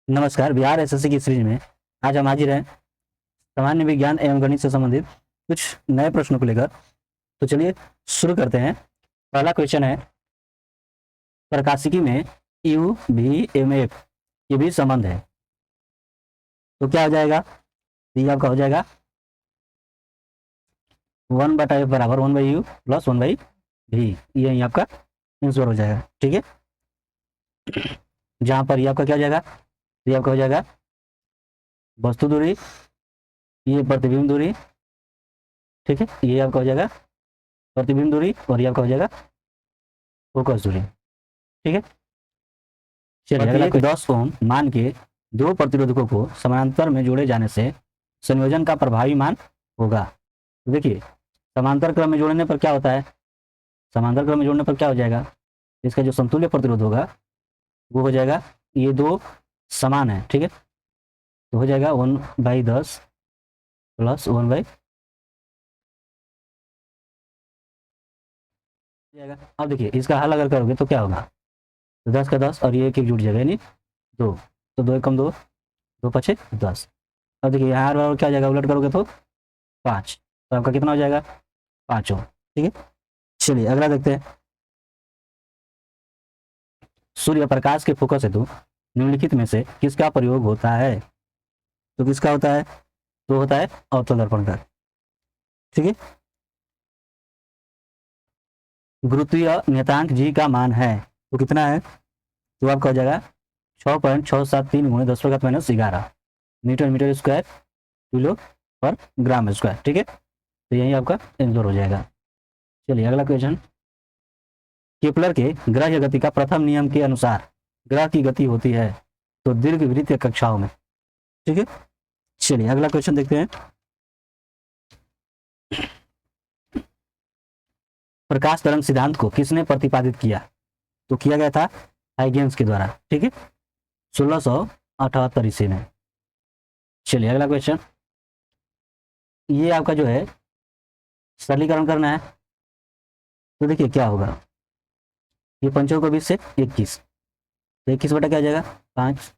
नमस्कार। बिहार एसएससी की सीरीज में आज हम हाजिर हैं सामान्य विज्ञान एवं गणित से संबंधित कुछ नए प्रश्नों को लेकर। तो चलिए शुरू करते हैं। पहला क्वेश्चन है, प्रकाशिकी में यू भी एम एफ के बीच संबंध है, तो क्या हो जाएगा? ये आपका हो जाएगा 1/f बराबर 1/u प्लस 1/v। ये यही आपका आंसर हो जाएगा। ठीक है, जहां पर ये आपका क्या हो जाएगा? ये आपका हो जाएगा वस्तु दूरी, ये प्रतिबिंब दूरी। ठीक है, ये आपका हो जाएगा प्रतिबिंब दूरी और ये आपका हो जाएगा फोकस दूरी। ठीक है, चलिए अगला 10 ओम मान के दो प्रतिरोधकों को समानांतर में जोड़े जाने से संयोजन का प्रभावी मान होगा। तो देखिए, समांतर क्रम में जोड़ने पर क्या होता है? समांतर क्रम में जोड़ने पर क्या हो जाएगा? इसका जो समतुल्य प्रतिरोध होगा वो हो जाएगा, ये दो समान है। ठीक है, तो हो जाएगा 1/10 प्लस 1/, अब देखिए इसका हल अगर करोगे तो क्या होगा? तो 10 का 10 और ये एक एक जुड़ जाएगा, यानी 2। तो 2 एकम 2, 2 पचे 10। अब देखिए यहाँ और क्या हो जाएगा? उलट करोगे तो 5, तो आपका कितना हो जाएगा? 5 ओम। ठीक है, चलिए अगला देखते हैं। सूर्य प्रकाश के फोकस हेतु निम्नलिखित में से किसका प्रयोग होता है? तो किसका होता है? तो होता है अवतल दर्पण का। ठीक है, गुरुत्वीय नियतांक जी का मान है, तो कितना है? तो आपका हो जाएगा 6.673 × 10⁻11 मीटर मीटर स्क्वायर किलो पर ग्राम स्क्वायर। ठीक है, तो यही आपका आंसर हो जाएगा। चलिए अगला क्वेश्चन, केपलर के ग्रह गति का प्रथम नियम के अनुसार ग्रह की गति होती है तो दीर्घवृत्तीय कक्षाओं में। ठीक है, चलिए अगला क्वेश्चन देखते हैं। प्रकाश तरंग सिद्धांत को किसने प्रतिपादित किया? तो किया गया था हाइगेन्स के द्वारा। ठीक है, 1678 ईस्वी में। चलिए अगला क्वेश्चन, ये आपका जो है सरलीकरण करना है। तो देखिए क्या होगा, ये पंचों को 20 से 21, तो 21 बटा क्या हो जाएगा? 5।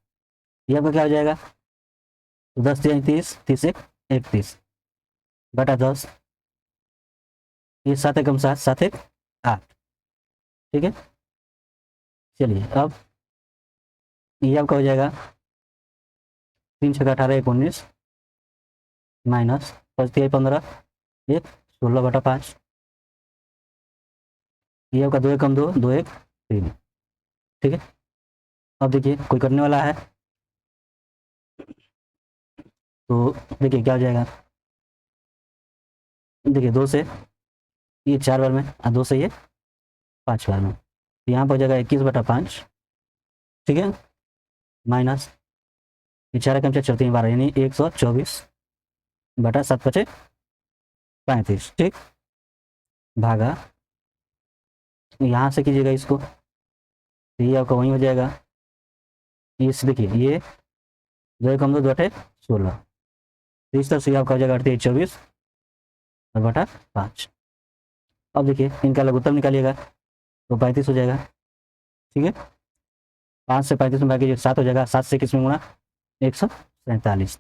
ये आपका क्या हो जाएगा? तो 10 3 30, 30 1 31 बटा 10, ये 7 एकम 7, 7 1 8। ठीक है, चलिए अब ये आपका हो जाएगा 3 6 18 1 19 माइनस 5 3 15 1 16 बटा 5। ये आपका 2 एकम 2, 2 1 3। ठीक है, अब देखिए कोई करने वाला है, तो देखिए क्या हो जाएगा? देखिए 2 से ये 4 बार में और 2 से ये 5 बार में, तो यहाँ पर हो जाएगा 21 बटा 5। ठीक है, माइनस ये 4 एकम 4 3 12, यानी 124 बटा 7 पचे 35। ठीक, भागा यहाँ से कीजिएगा इसको, तो ये आपका वहीं हो जाएगा। इस देखिए ये 2 एकम 2, 2 अठे 16, तो इस तरह से आपका हो जाएगा 38 24 और बटा 5। अब देखिए इनका लघुत्तम निकालिएगा तो 35 हो जाएगा। ठीक है, 5 से 35 में भागी 7 हो जाएगा, 7 से किस में गुणा? 147,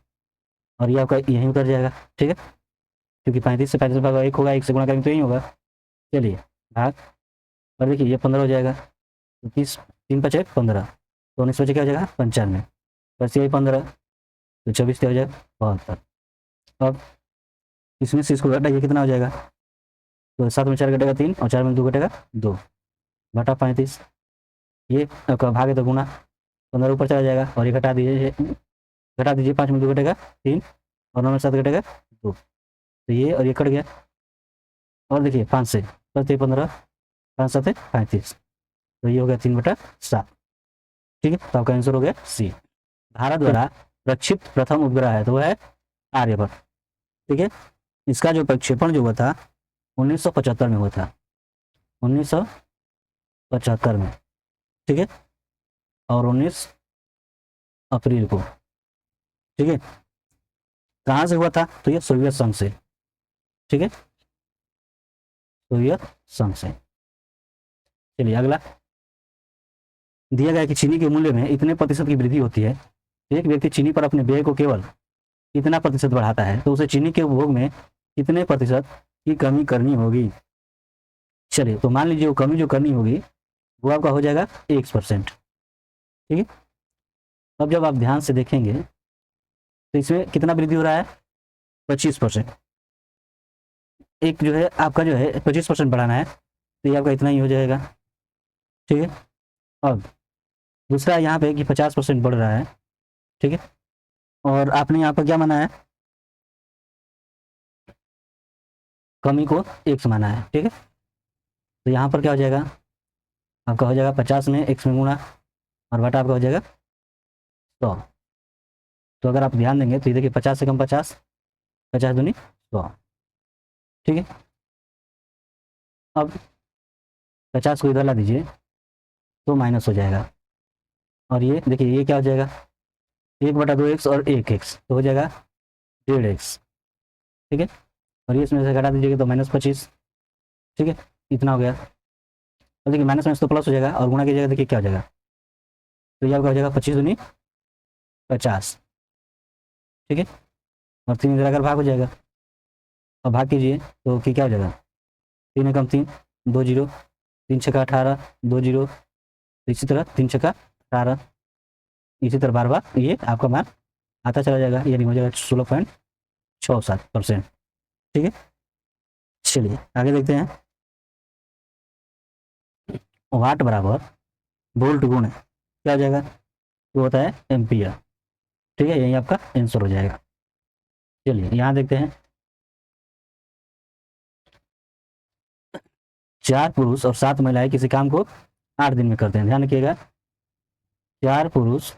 और ये आपका यहीं उतर जाएगा। ठीक है, क्योंकि 35 से 35 भागा 1 होगा, 1 से गुणा करेंगे तो यही होगा। चलिए भाग, और देखिए ये 15 हो जाएगा, तो 30 3 पचे 15, तो 19 बचे क्या हो जाएगा? 95, बस यही 15, तो 24 क्या हो जाएगा? 72। अब इसमें से इसको घटाइए, कितना हो जाएगा? तो 7 में 4 घटेगा 3 और 4 में 2 घटेगा 2 बटा 35। ये आपका भाग है तो गुना, 15 ऊपर चला जाएगा और ये घटा दीजिए, 5 में 2 घटेगा 3 और 9 में 7 घटेगा 2, तो ये और ये कट गया। और देखिए 5 से 15, 5 7 35, तो ये हो गया 3/7। ठीक है, तो आपका आंसर हो गया सी। भारत द्वारा प्रक्षिप्त प्रथम उपग्रह है तो वह है आर्यभट्ट। ठीक है, इसका जो प्रक्षेपण जो हुआ था 1975 में हुआ था, 1975 में। ठीक है, और 19 अप्रैल को। ठीक है, कहाँ से हुआ था? तो ये सोवियत संघ से। ठीक है, सोवियत संघ से। चलिए अगला, दिया गया कि चीनी के मूल्य में इतने प्रतिशत की वृद्धि होती है एक व्यक्ति चीनी पर अपने व्यय को केवल कितना प्रतिशत बढ़ाता है तो उसे चीनी के उपभोग में कितने प्रतिशत की कमी करनी होगी। चलिए, तो मान लीजिए वो कमी जो करनी होगी वो आपका हो जाएगा 1%। ठीक है, अब जब आप ध्यान से देखेंगे तो इसमें कितना वृद्धि हो रहा है, 25%। एक जो है आपका जो है 25% बढ़ाना है तो ये आपका इतना ही हो जाएगा। ठीक है, अब दूसरा यहाँ पे कि 50% बढ़ रहा है। ठीक है, और आपने यहाँ पर क्या माना है, कमी को 1 माना है। ठीक है, तो यहाँ पर क्या हो जाएगा, आपका हो जाएगा 50 में 1 में गुणा और बटा आपका हो जाएगा 100। तो अगर आप ध्यान देंगे तो ये देखिए 50 से कम 50, 50 दूनी 100। ठीक है, अब 50 को इधर ला दीजिए तो माइनस हो जाएगा और ये देखिए ये क्या हो जाएगा, 1/2x और 1x तो हो जाएगा 1.5x। ठीक है, और ये इसमें से घटा दीजिएगा तो -25। ठीक है, इतना हो गया। तो देखिए माइनस माइनस तो प्लस हो जाएगा और गुणा कीजिएगा, देखिए क्या हो जाएगा, तो ये आपका हो जाएगा 25 दूनी 50। ठीक है, और 3 इधर अगर भाग हो जाएगा और भाग कीजिए तो क्या हो जाएगा, 3 एकम 3, 2 0, 3 छक्का 18, 2 0, इसी तरह 3 छक्का 18, इसी तरह बार बार ये आपका मान आता चला जाएगा, यानी हो जाएगा 16.67%। ठीक है, चलिए आगे देखते हैं। वाट बराबर वोल्ट गुण क्या हो जाएगा, वो होता है एम्पियर। ठीक है, यही आपका आंसर हो जाएगा। चलिए यहाँ देखते हैं, 4 पुरुष और 7 महिलाएं किसी काम को 8 दिन में करते हैं। ध्यान रखिएगा, 4 पुरुष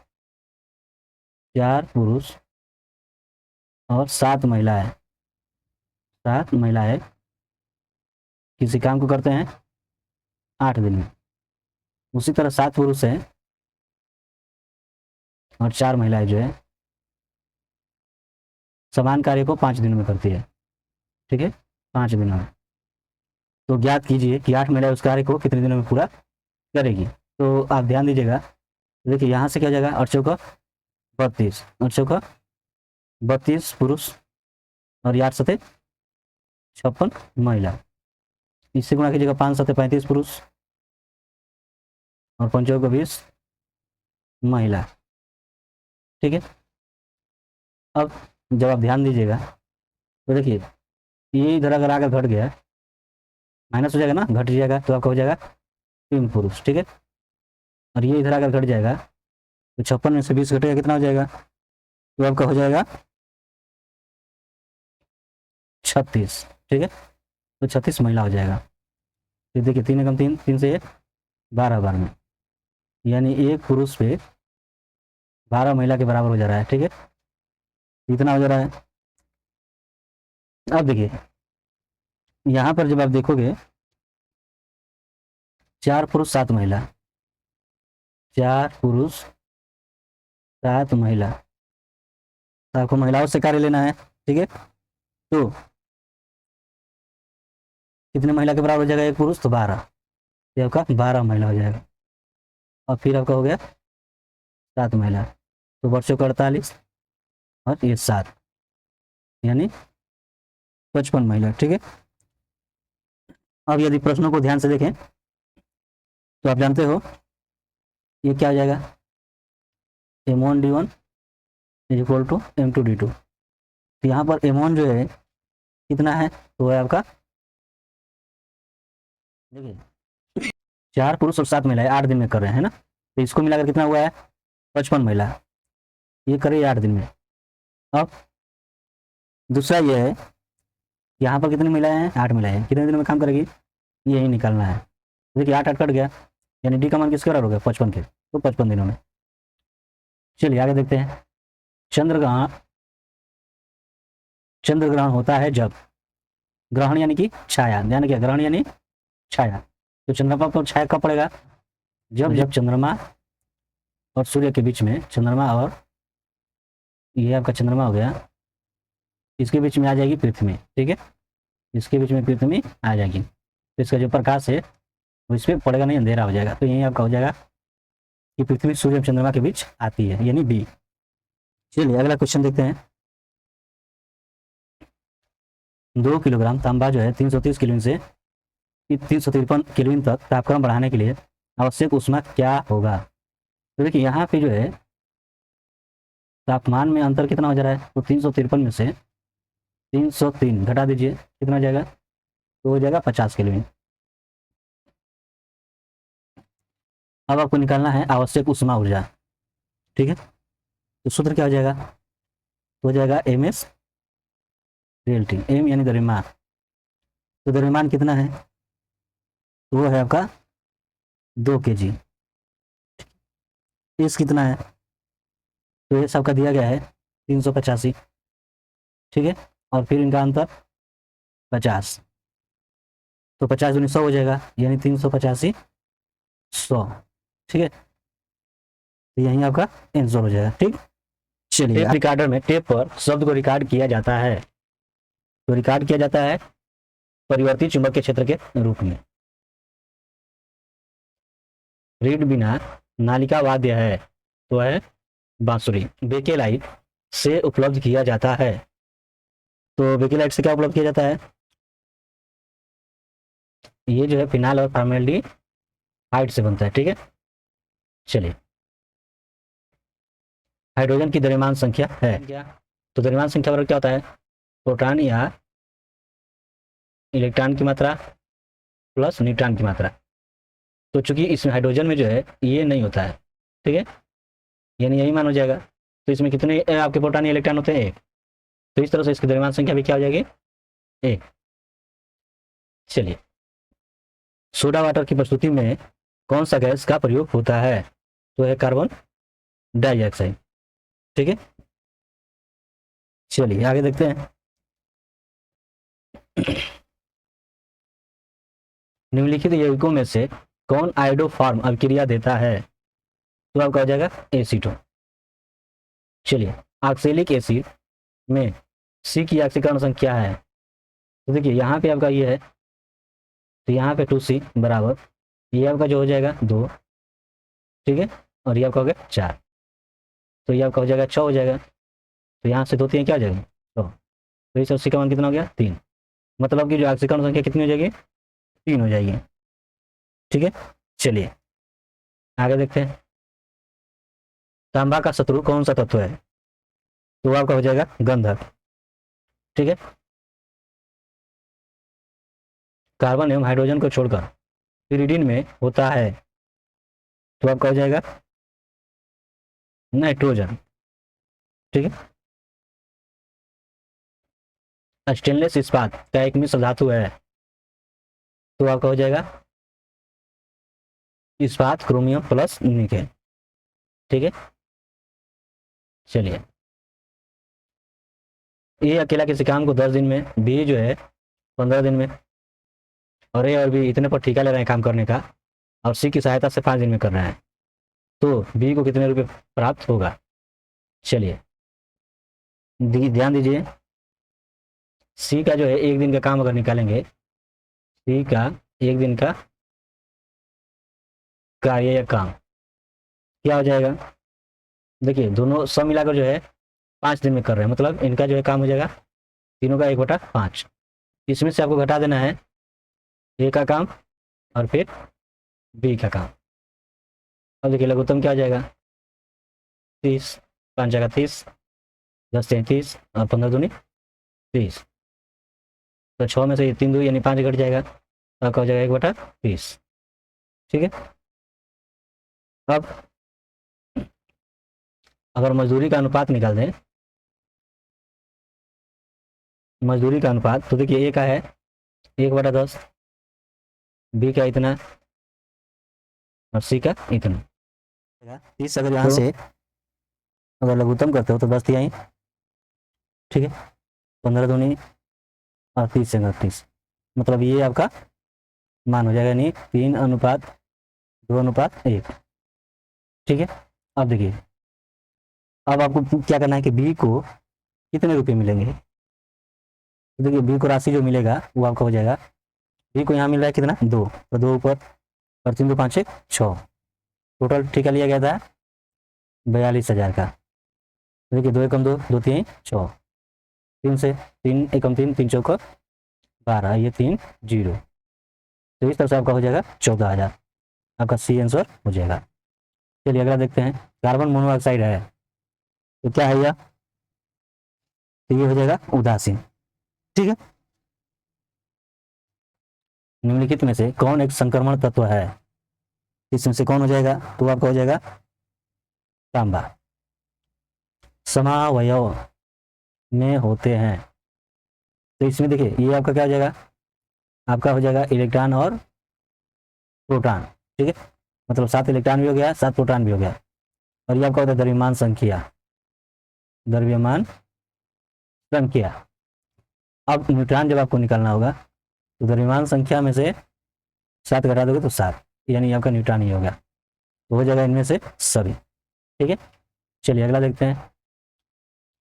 और 7 महिलाएं, 7 महिलाएं किसी काम को करते हैं 8 दिन में। उसी तरह 7 पुरुष हैं और 4 महिलाएं जो है समान कार्य को 5 दिनों में करती है। ठीक है, 5 दिनों में। तो ज्ञात कीजिए कि 8 महिलाएं उस कार्य को कितने दिनों में पूरा करेगी। तो आप ध्यान दीजिएगा, देखिए यहाँ से क्या हो जाएगा, 8 चौका 32, 8 चौका 32 पुरुष और 8 सते 56 महिला। इससे गुणा कीजिएगा, 5 सते 35 पुरुष और 5 चौका 20 महिला। ठीक है, अब जब आप ध्यान दीजिएगा तो देखिए ये इधर अगर आकर घट गया, माइनस हो जाएगा ना, घट जाएगा तो आपका हो जाएगा 3 पुरुष। ठीक है, और ये इधर आकर घट जाएगा तो 56 में से 20 घटेगा, कितना हो जाएगा, तो आपका हो जाएगा 36। ठीक है, तो 36 महिला हो जाएगा। फिर देखिए 3 एकम 3, 3 से 12 बार में, यानी एक पुरुष पे 12 महिला के बराबर हो जा रहा है। ठीक है, इतना हो जा रहा है। अब देखिए यहाँ पर जब आप देखोगे 4 पुरुष 7 महिला, 4 पुरुष 7 महिला, तो आपको महिलाओं से कार्य लेना है। ठीक है, तो कितने महिला के बराबर हो जाएगा, एक पुरुष तो 12, ये आपका 12 महिला हो जाएगा। और फिर आपका हो गया 7 महिला, तो वर्षों का 48 और ये 7, यानी 55 महिला। ठीक है, अब यदि प्रश्नों को ध्यान से देखें तो आप जानते हो ये क्या हो जाएगा, M1 D1 is equal to M2 D2। तो यहाँ पर M1 जो है कितना है, तो है आपका, देखिए 4 पुरुष और 7 महिलाएं 8 दिन में कर रहे हैं ना, तो इसको मिलाकर कितना हुआ है, 55 महिला, ये करे 8 दिन में। अब दूसरा ये है, यहाँ पर कितनी महिलाएं हैं, 8 महिलाएं, कितने दिनों में काम करेगी, यही निकालना है। देखिए 8 8 कट गया, यानी डी का मान किसके बराबर हो गया, 55 के, तो 55 दिनों में। चलिए आगे देखते हैं। चंद्र ग्रहण होता है जब, ग्रहण यानी कि छाया, ध्यान क्या, ग्रहण यानी छाया। तो चंद्रमा पर छाया कब पड़ेगा, जब चंद्रमा और सूर्य के बीच में, चंद्रमा और ये आपका चंद्रमा हो गया, इसके बीच में आ जाएगी पृथ्वी। ठीक है, इसके बीच में पृथ्वी आ जाएगी, तो इसका जो प्रकाश है वो इस पर पड़ेगा नहीं, अंधेरा हो जाएगा। तो यही आपका हो जाएगा कि पृथ्वी सूर्य और चंद्रमा के बीच आती है, यानी बी। चलिए अगला क्वेश्चन देखते हैं। 2 किलोग्राम तांबा जो है 330 केल्विन से 353 केल्विन तक तापक्रम बढ़ाने के लिए आवश्यक ऊष्मा क्या होगा। तो देखिए यहाँ पे जो है तापमान में अंतर कितना हो जा रहा है, तो 353 में से 303 घटा दीजिए, कितना हो जाएगा, तो हो जाएगा 50 केल्विन। अब आपको निकालना है आवश्यक ऊष्मा ऊर्जा, ठीक है। तो सूत्र क्या हो जाएगा, तो हो जाएगा MS डेल्टी, एम यानी द्रव्यमान। तो द्रव्यमान कितना है, तो वो है आपका 2 kg। एस कितना है, तो एस आपका दिया गया है 385, ठीक है। और फिर इनका अंतर 50, तो 50 दूनी 100 हो जाएगा, यानी 385 100, ठीक है। तो यहीं आपका आंसर हो जाएगा, ठीक। चलिए टेप रिकॉर्डर में टेप पर शब्द को रिकॉर्ड किया जाता है, तो रिकॉर्ड किया जाता है परिवर्ती चुंबकीय क्षेत्र के रूप में। रीड बिना नालिका वाद्य है, तो है बांसुरी। बेकेलाइट से उपलब्ध किया जाता है, तो बेकेलाइट से क्या उपलब्ध किया जाता है, ये जो है फिनाइल और फॉर्मेल्डिहाइड से बनता है, ठीक है। चलिए हाइड्रोजन की द्रव्यमान संख्या है क्या, तो द्रव्यमान संख्या वर्ग क्या होता है, प्रोटॉन या इलेक्ट्रॉन की मात्रा प्लस न्यूट्रॉन की मात्रा। तो चूंकि इस हाइड्रोजन में जो है ये नहीं होता है, ठीक है, यानी यही मान हो जाएगा। तो इसमें कितने आपके प्रोटॉन या इलेक्ट्रॉन होते हैं, एक। तो इस तरह से इसकी द्रव्यमान संख्या भी क्या हो जाएगी, एक। चलिए सोडा वाटर की प्रस्तुति में कौन सा गैस का प्रयोग होता है, तो है कार्बन डाइऑक्साइड, ठीक है। चलिए आगे देखते हैं। निम्नलिखित यौगिकों में से कौन आयोडोफॉर्म अभिक्रिया देता है, तो आपका हो जाएगा एसीटोन। चलिए ऑक्सैलिक एसिड में सी की ऑक्सीकरण संख्या है, तो देखिए यहाँ पे आपका ये है, तो यहाँ पे 2C बराबर ये आपका जो हो जाएगा 2, ठीक है, और ये आपका हो गया 4, तो ये आपका हो जाएगा 6 हो जाएगा। तो यहाँ से 2 3 क्या हो जाएगा 6, तो इस सी का मान कितना हो गया 3, मतलब कि जो ऑक्सीकरण संख्या कितनी हो जाएगी 3 हो जाएगी, ठीक है। चलिए आगे देखते हैं। तांबा का शत्रु कौन सा तत्व है, तो आपका हो जाएगा गंधक, ठीक है। कार्बन एवं हाइड्रोजन को छोड़कर पिरिडिन में होता है, तो आपका हो जाएगा नाइट्रोजन, ठीक है। स्टेनलेस इस्पात का एक मिश्र धातु है, तो आपका हो जाएगा इस्पात क्रोमियम प्लस निकेल, ठीक है। चलिए ए अकेला किसी काम को 10 दिन में, बी जो है 15 दिन में, और ए और बी इतने पर ठेका ले रहे हैं काम करने का, और सी की सहायता से 5 दिन में कर रहे हैं, तो बी को कितने रुपए प्राप्त होगा। चलिए ध्यान दीजिए, सी का जो है 1 दिन का काम अगर निकालेंगे, सी का 1 दिन का कार्य या काम क्या हो जाएगा, देखिए दोनों सब मिलाकर जो है 5 दिन में कर रहे हैं, मतलब इनका जो है काम हो जाएगा तीनों का 1/5। इसमें से आपको घटा देना है ए का काम और फिर बी का काम। अब देखिए लघुत्तम क्या हो जाएगा 30, 5 जगह 30, 10 33 और 15 दूनी 30, तो 6 में से ये 3 2 यानी 5 घट जाएगा, तो आपका हो जाएगा 1/30, ठीक है। अब अगर मजदूरी का अनुपात निकाल दें, मजदूरी का अनुपात, तो देखिए ए का है 1/10, बी का इतना और सी का इतना। 30 अगर यहाँ से अगर लघुत्तम करते हो तो 10 तिहाई, ठीक है, 15 दूनी और 30 से 30, मतलब ये आपका मान हो जाएगा, नहीं 3:2:1, ठीक है। अब देखिए अब आपको क्या करना है कि बी को कितने रुपए मिलेंगे, तो देखिए बी को राशि जो मिलेगा वो आपका हो जाएगा, बी को यहाँ मिल रहा है कितना 2, तो 2 ऊपर और 3 2 5 6 6, टोटल ठेका लिया गया था 42,000 का, देखिए 2 एकम 2, 2 3 6, 3 से 3 एकम 3, 3 चौका 12, ये 3 0। तो इस तरह से आपका हो जाएगा 14,000, आपका सी आंसर हो जाएगा। चलिए अगला देखते हैं, कार्बन मोनोऑक्साइड है तो क्या है यह, तो ये हो जाएगा उदासीन। ठीक है, निम्नलिखित में से कौन एक संक्रमण तत्व है, इसमें से कौन हो जाएगा, तो आपका हो जाएगा तांबा। समावयव में होते हैं, तो इसमें देखिए ये आपका क्या हो जाएगा, आपका हो जाएगा इलेक्ट्रॉन और प्रोटॉन। ठीक है, मतलब 7 इलेक्ट्रॉन भी हो गया, 7 प्रोटॉन भी हो गया, और ये आपका होता है द्रव्यमान संख्या, द्रव्यमान संख्या। अब न्यूट्रॉन जब आपको निकालना होगा तो द्रव्यमान संख्या में से 7 घटा दोगे तो 7, यानी आपका न्यूट्रॉन ही होगा, तो हो जाएगा इनमें से सभी। ठीक है, चलिए अगला देखते हैं,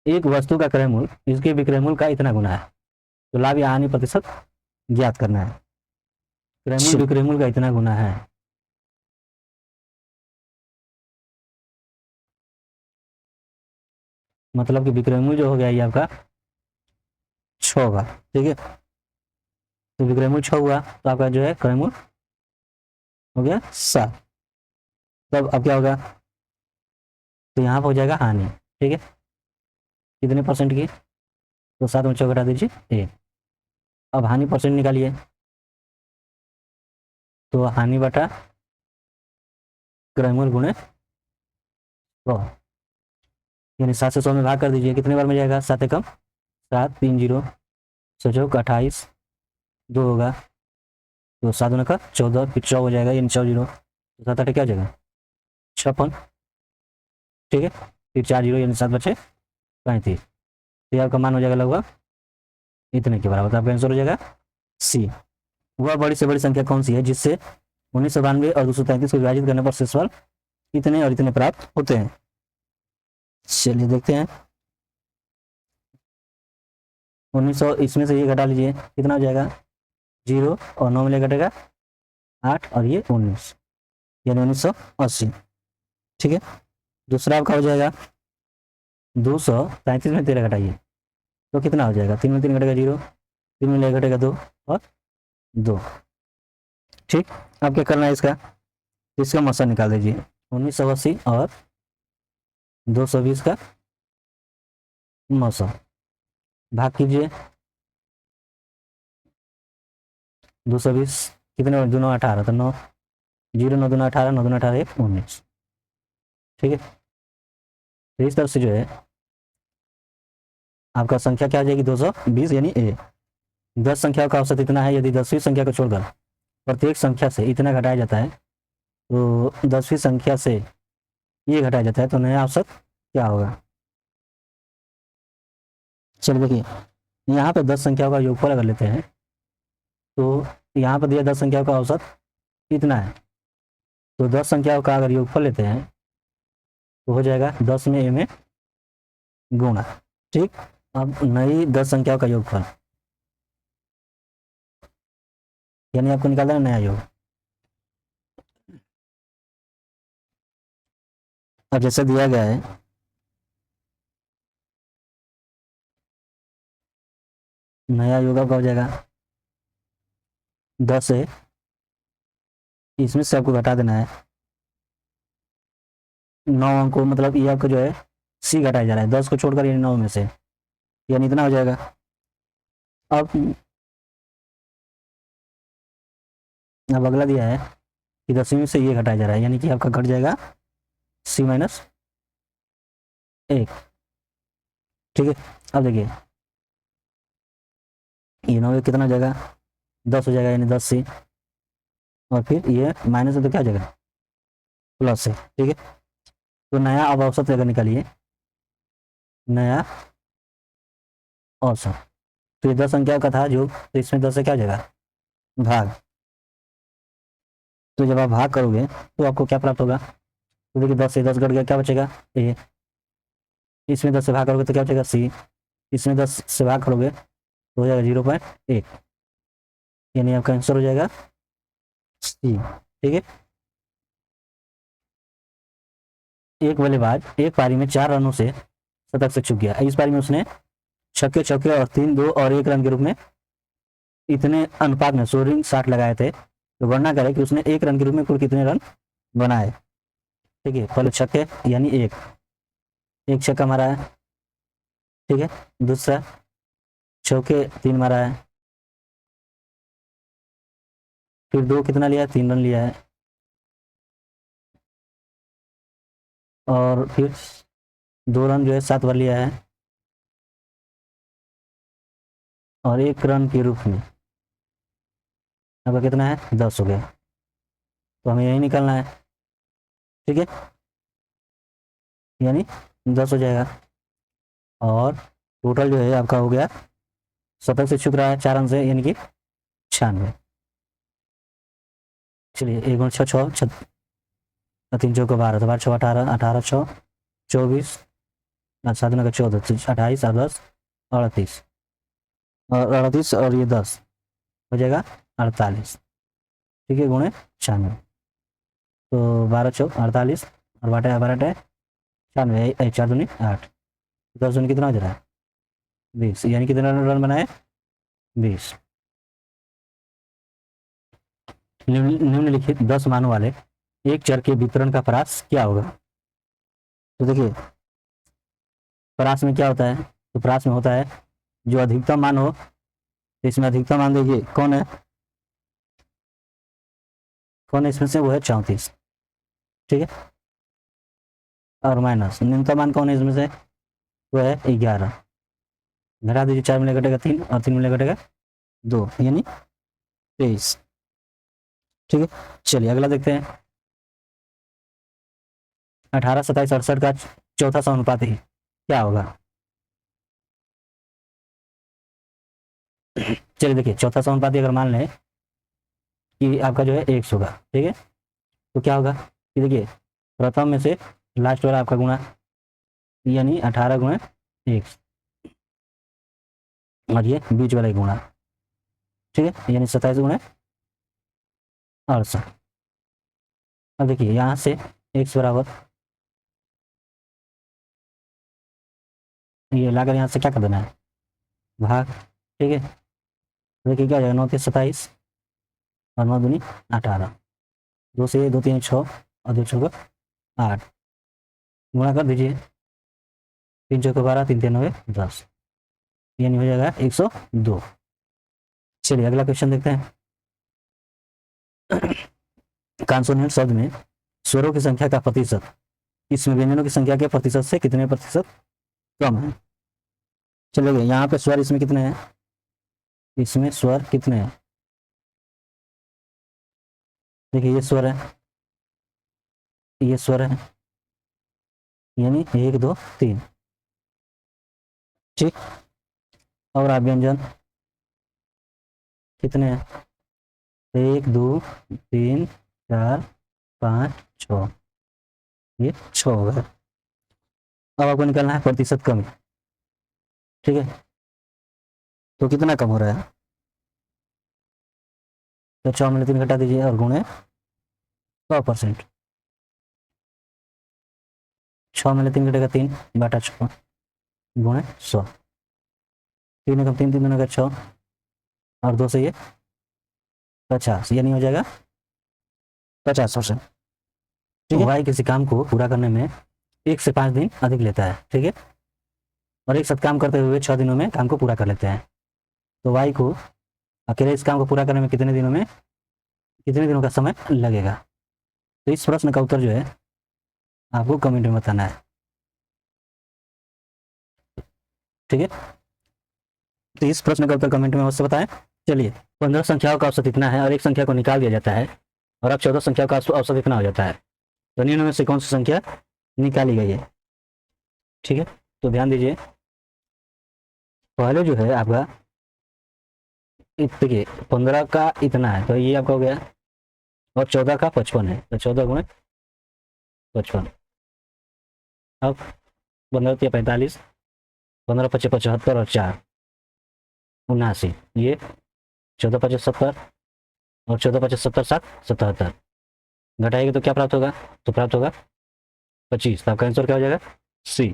एक वस्तु का क्रयमूल्य इसके विक्रयमूल्य का इतना गुना है, तो लाभ या हानि प्रतिशत ज्ञात करना है। क्रयमूल्य विक्रयमूल्य का इतना गुना है, मतलब कि विक्रयमूल्य जो हो गया ये आपका 6 होगा। ठीक है, तो विक्रयमूल्य 6 हुआ तो आपका जो है क्रयमूल्य हो गया 7। तब अब क्या होगा, तो यहाँ पर हो जाएगा हानि। ठीक है, कितने परसेंट की, तो 7 में 6 घटा दीजिए 1। अब हानि परसेंट निकालिए, तो हानि बटा क्रयमूल्य गुणे 100, यानी 7 से 100 में भाग कर दीजिए, कितने बार में जाएगा, 7 एकम 7, 3 0, 28, 2 होगा, तो 7 गुना का 14, फिर 100 हो जाएगा, यानी 100 0, तो 7 8 क्या हो जाएगा 56। ठीक है, फिर 4 0, यानी 7 बचे 35, तो आपका मान हो जाएगा लगभग इतने के बराबर, तो आपका आंसर हो जाएगा सी। वह बड़ी से बड़ी संख्या कौन सी है जिससे 1992 और 233 को विभाजित करने पर शेषफल इतने और इतने प्राप्त होते हैं। चलिए देखते हैं, 1900 इसमें से ये घटा लीजिए, कितना हो जाएगा 0, और 9 में घटेगा 8, और ये 19, यानी 1980। ठीक है, दूसरा आपका हो जाएगा 233 में 13 घटाइए, तो कितना हो जाएगा, 3 में 3 घटेगा 0, 3 में घटेगा 2 और 2। ठीक, अब क्या करना है इसका मौसा निकाल दीजिए, 1980 और 220 का मौसा भाग कीजिए, 220 कितने, 2 9 18, तो 9 0 9 2 18, 9 2 18 1 19। ठीक है, तो इस तरह से जो है आपका संख्या क्या आ जाएगी 220, यानी ए। 10 संख्या का औसत इतना है, यदि 10वीं संख्या को छोड़कर प्रत्येक संख्या से इतना घटाया जाता है, तो 10वीं संख्या से ये घटाया जाता है, तो नया औसत क्या होगा। चलिए देखिए, यहाँ पे 10 संख्याओं का योगफल अगर लेते हैं, तो यहाँ पर दिया 10 संख्याओं का औसत इतना है, तो 10 संख्याओं का अगर योगफल लेते हैं तो हो जाएगा 10 में ए में गुणा। ठीक, अब नई 10 संख्याओं का योगफल, यानी आपको निकालना है नया योग। अब जैसे दिया गया है, नया योग आपका हो जाएगा 10 है, इसमें से आपको घटा देना है 9 अंक को, मतलब ये आपका जो है सी घटाया जा रहा है 10 को छोड़कर, यानी 9 में से, यानी इतना हो जाएगा। अब अगला दिया है कि 10वीं से ये घटाया जा रहा है, यानी कि आपका घट जाएगा सी माइनस 1। ठीक है, अब देखिए ये 9 कितना हो जाएगा 10 हो जाएगा, यानी 10 सी, और फिर ये माइनस है तो क्या हो जाएगा प्लस है। ठीक है, तो नया अब औसत अगर निकालिए, नया औसत, तो ये 10 संख्या का था जो, तो इसमें 10 से क्या हो जाएगा भाग, तो जब आप भाग करोगे तो आपको क्या प्राप्त होगा, तो देखिए 10 से 10 घट गया, क्या बचेगा ए, इसमें 10 से भाग करोगे तो क्या बचेगा सी, इसमें 10 से भाग करोगे तो हो जाएगा 0.1, यानी आपका आंसर हो जाएगा सी। ठीक है, एक बल्लेबाज एक पारी में 4 रनों से शतक से चूक गया। इस बार में उसने छक्के चौके और 3, 2 और 1 रन के रूप में इतने अनुपात में 60 लगाए थे। तो गणना करें कि उसने 1 रन के रूप में कुल कितने रन बनाए। ठीक है, पहले छक्के यानी एक छक्का मारा है, ठीक है। दूसरा चौके 3 मारा है, फिर 2 कितना लिया है, 3 रन लिया है, और फिर 2 रन जो है 7 बार लिया है, और 1 रन के रूप में अब कितना है, 10 हो गया। तो हमें यही निकालना है, ठीक है, यानी 10 हो जाएगा। और टोटल जो है आपका हो गया, शतक से चूक रहा है 4 रन से, यानी कि 96। चलिए 1 गुण 6 6 3 चौके 12, तो 12 6 18, 18 6 24, 7 9 14, 28 और 10 38, और 38 और ये 10 हो जाएगा 48, ठीक है, गुणे 96। तो 12 चौक 48 और 12 12 96, 4 दूनी 8, 10 दूनी कितना हो जा रहा है, 20, यानी कितना रन बनाए, 20। निम्नलिखित 10 मानों वाले एक चर के वितरण का परास क्या होगा। तो देखिए परास में क्या होता है, तो परास में होता है जो अधिकतम मान हो, तो इसमें अधिकतम मान देखिए कौन है इसमें से, वो है 34, ठीक है, और माइनस न्यूनतम मान कौन है इसमें से, वो है 11। घटा दीजिए, 4 मिले घटेगा 3 और 3 मिले घटेगा 2, यानी 23, ठीक है। चलिए अगला देखते हैं, 18 27 68 का चौथा समानुपाती क्या होगा। चलिए देखिए चौथा समानुपाती अगर मान लें कि आपका जो है 100 होगा, ठीक है, तो क्या होगा कि देखिए प्रथम में से लास्ट वाला आपका गुणा, यानी 18 गुणे 1, और ये बीच वाला गुणा, ठीक है, यानी 27 गुणे 68। अब देखिए यहाँ से x बराबर, ये लाकर यहाँ से क्या कर देना है, भाग, ठीक है। देखिए क्या हो जाएगा, 9 3 27 और 9 दूनी 18, 2 से 2 3 6 और 2 6 8, गुणा कर दीजिए, 3 चौके 12 3 3 10, यानी हो जाएगा 102। चलिए अगला क्वेश्चन देखते हैं। कॉन्सोनेंट शब्द में स्वरों की संख्या का प्रतिशत इसमें व्यंजनों की संख्या के प्रतिशत से कितने प्रतिशत कम है। चलिए यहाँ पे स्वर इसमें कितने हैं, इसमें स्वर कितने हैं, देखिए ये स्वर है, ये स्वर है, यानी 1 2 3, ठीक। और आप व्यंजन कितने हैं, 1 2 3 4 5 6, ये 6 होगा। अब आपको निकालना है प्रतिशत कमी, ठीक है, तो कितना कम हो रहा है, तो 6 में 3 घटा दीजिए और गुणे 100%, 6 में 3 घटेगा 3 बटा 6 गुणे 100, 3 एकम 3 3 दूनी का 6 और 2 से ये 50, यानी हो जाएगा 50%, ठीक है। भाई किसी काम को पूरा करने में 1 से 5 दिन अधिक लेता है, ठीक है, और एक साथ काम करते हुए 6 दिनों में काम को पूरा कर लेते हैं। तो वाई को अकेले इस काम को पूरा करने में कितने दिनों का समय लगेगा। तो इस प्रश्न का उत्तर जो है आपको कमेंट में बताना है, ठीक है। तो इस प्रश्न का उत्तर कमेंट में अवश्य बताएं। चलिए 15 संख्याओं का औसत इतना है और एक संख्या को निकाल दिया जाता है, और अब 14 संख्याओं का औसत इतना हो जाता है, तो निम्न में से कौन सी संख्या निकाली गई है, ठीक है। तो ध्यान दीजिए, पहले जो है आपका देखिए 15 का इतना है, तो ये आपका हो गया, और 14 का 55 है, तो 14 गुणे 55। अब 15 या 45, 15 5 75 और 4 79, ये 14 5 70 और 14 5 70 7 77, घटाएंगे तो क्या प्राप्त होगा, तो प्राप्त होगा 25। तो आपका आंसर क्या हो जाएगा, सी।